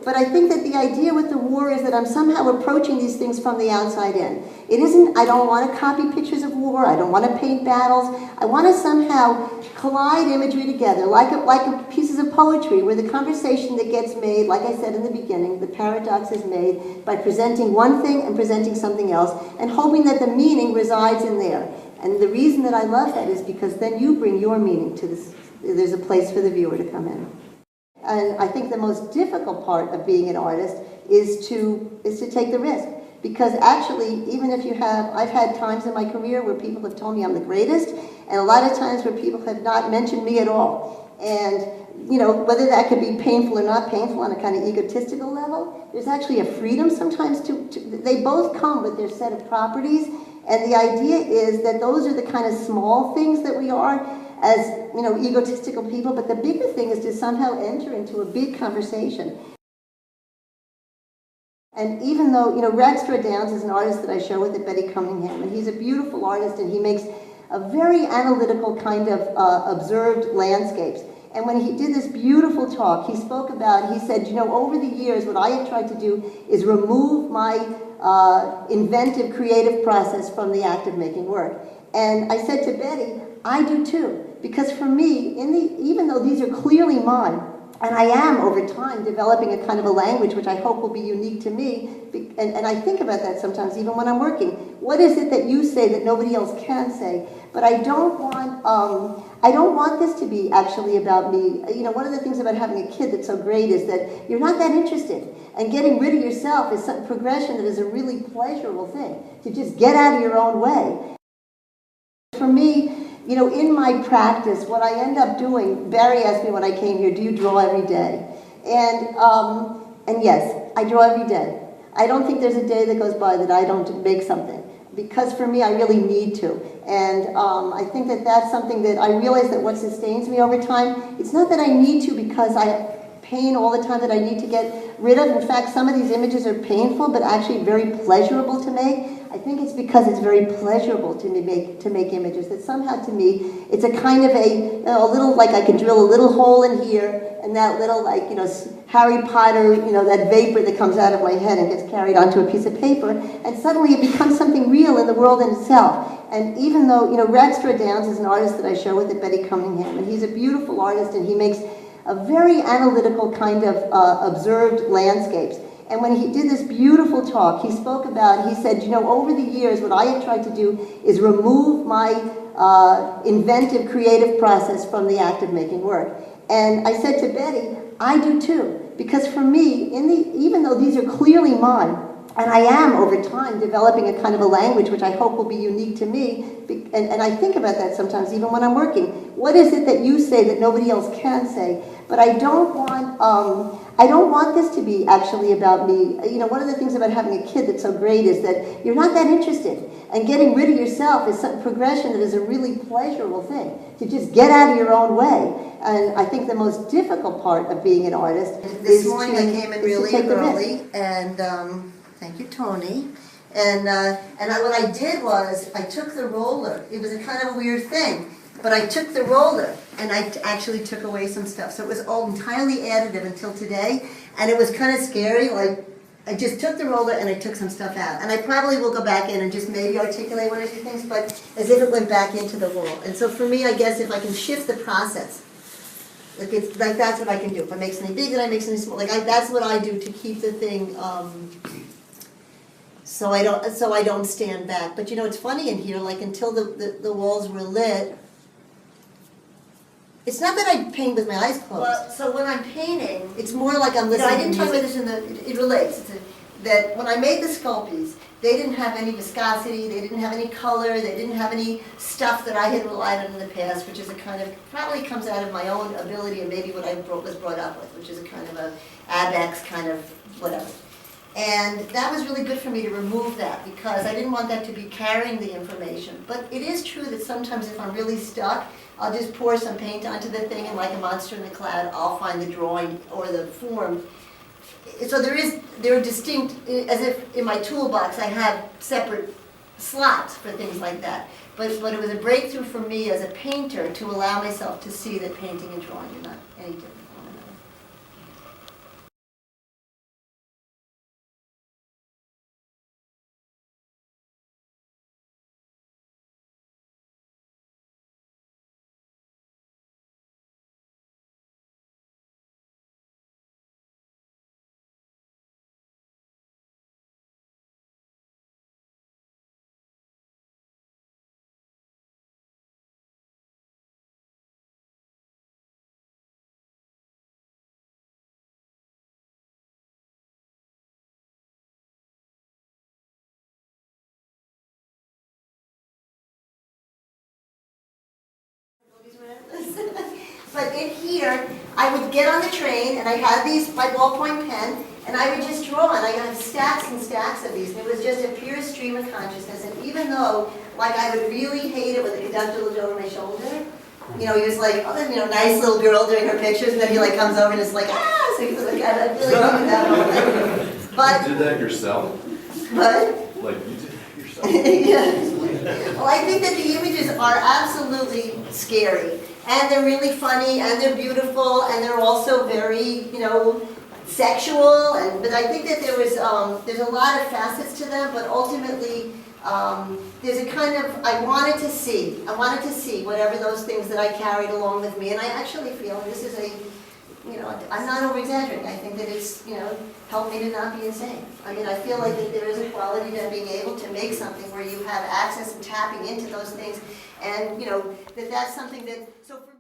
But I think that the idea with the war is that I'm somehow approaching these things from the outside in. It isn't, I don't want to copy pictures of war, I don't want to paint battles, I want to somehow collide imagery together, like pieces of poetry, where the conversation that gets made, like I said in the beginning, the paradox is made by presenting one thing and presenting something else, and hoping that the meaning resides in there. And the reason that I love that is because then you bring your meaning to this, there's a place for the viewer to come in. And I think the most difficult part of being an artist is to take the risk. Because actually, even if you have, I've had times in my career where people have told me I'm the greatest, and a lot of times where people have not mentioned me at all. And, you know, whether that could be painful or not painful on a kind of egotistical level, there's actually a freedom sometimes they both come with their set of properties. And the idea is that those are the kind of small things that we are as, you know, egotistical people, but the bigger thing is to somehow enter into a big conversation. And even though, you know, Ragstra Downs is an artist that I show with at Betty Cunningham, and he's a beautiful artist, and he makes a very analytical kind of observed landscapes. And when he did this beautiful talk, he spoke about, he said, you know, over the years, what I have tried to do is remove my inventive, creative process from the act of making work. And I said to Betty, I do too. Because for me, even though these are clearly mine, and I am over time developing a kind of a language which I hope will be unique to me, and I think about that sometimes even when I'm working. What is it that you say that nobody else can say? But I don't want this to be actually about me. You know, one of the things about having a kid that's so great is that you're not that interested. And getting rid of yourself is some progression that is a really pleasurable thing, to just get out of your own way. For me, you know, in my practice, what I end up doing, Barry asked me when I came here, do you draw every day? And yes, I draw every day. I don't think there's a day that goes by that I don't make something. Because for me, I really need to. And I think that that's something that I realize that what sustains me over time, it's not that I need to because I have pain all the time that I need to get rid of. In fact, some of these images are painful, but actually very pleasurable to make. I think it's because it's very pleasurable to make images, that somehow to me, it's a kind of a little, like I could drill a little hole in here, and that little, like, you know, Harry Potter, you know, that vapor that comes out of my head and gets carried onto a piece of paper, and suddenly it becomes something real in the world in itself. And even though, you know, Ragstra Downs is an artist that I show with at Betty Cunningham, and he's a beautiful artist, and he makes a very analytical kind of observed landscapes. And when he did this beautiful talk, he spoke about, he said, you know, over the years, what I have tried to do is remove my inventive, creative process from the act of making work. And I said to Betty, I do too. Because for me, even though these are clearly mine, and I am, over time, developing a kind of a language which I hope will be unique to me, and I think about that sometimes even when I'm working. What is it that you say that nobody else can say? But I don't want this to be actually about me. You know, one of the things about having a kid that's so great is that you're not that interested. And getting rid of yourself is some progression that is a really pleasurable thing, to just get out of your own way. And I think the most difficult part of being an artist This morning I came in really early, and thank you, Tony. And what I did was I took the roller. It was a kind of a weird thing, but I took the roller and I actually took away some stuff. So it was all entirely additive until today, and it was kind of scary. Like, I just took the roller and I took some stuff out. And I probably will go back in and just maybe articulate one or two things, but as if it went back into the wall. And so for me, I guess if I can shift the process, like that's what I can do. If I make something big, then I make something small. That's what I do to keep the thing. So I don't stand back. But you know, it's funny in here. Like until the walls were lit, it's not that I paint with my eyes closed. Well, so when I'm painting, It's more like I'm listening. I didn't talk about this it relates. That when I made the sculptures, they didn't have any viscosity, they didn't have any color, they didn't have any stuff that I had relied on in the past, which is a kind of, probably comes out of my own ability and maybe what I was brought up with, which is a kind of a abex kind of whatever. And that was really good for me to remove that because I didn't want that to be carrying the information. But it is true that sometimes if I'm really stuck, I'll just pour some paint onto the thing and like a monster in the cloud, I'll find the drawing or the form. So there are distinct, as if in my toolbox I have separate slots for things like that. But it was a breakthrough for me as a painter to allow myself to see that painting and drawing are not any different. But in here, I would get on the train, and I had my ballpoint pen, and I would just draw, and I had stacks and stacks of these, and it was just a pure stream of consciousness. And even though, like, I would really hate it when the conductor looked over my shoulder, he was like, oh, nice little girl doing her pictures, and then he like comes over and is like, ah, so he was like, I really hated that whole thing. But, you did that yourself? What? Like, you did that yourself? Yeah. Well, I think that the images are absolutely scary, and they're really funny, and they're beautiful, and they're also very, sexual. But I think that there's a lot of facets to them, but ultimately, there's a kind of, I wanted to see whatever those things that I carried along with me, and I actually feel this is I'm not over-exaggerating. I think that it's, helped me to not be insane. I mean, I feel like that there is a quality to being able to make something where you have access and tapping into those things, and, that's something that, so for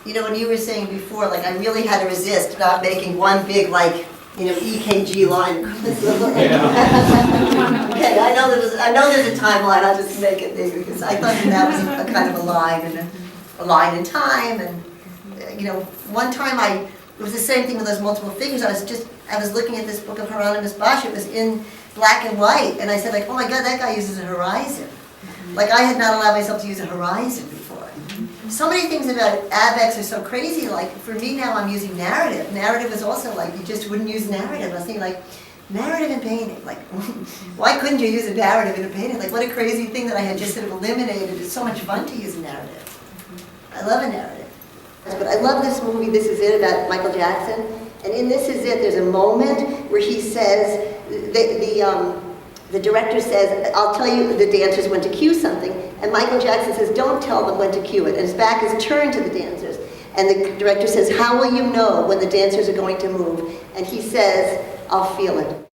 You know, when you were saying before, like, I really had to resist not making one big, like, you know, EKG line. Okay, I know there's a timeline, I'll just make it big, because I thought that was a kind of a line in time, and, you know, one time it was the same thing with those multiple figures, I was looking at this book of Hieronymus Bosch, it was in black and white, and I said, like, oh my God, that guy uses a horizon. Like, I had not allowed myself to use a horizon before. So many things about ABEX are so crazy, like, for me now I'm using narrative. Narrative is also like, you just wouldn't use narrative. I was thinking, like, narrative in painting, like, why couldn't you use a narrative in a painting? Like, what a crazy thing that I had just sort of eliminated. It's so much fun to use a narrative. I love a narrative. But I love this movie, This Is It, about Michael Jackson. And in This Is It, there's a moment where he says, the director says, I'll tell you the dancers when to cue something. And Michael Jackson says, don't tell them when to cue it. And his back is turned to the dancers. And the director says, how will you know when the dancers are going to move? And he says, I'll feel it.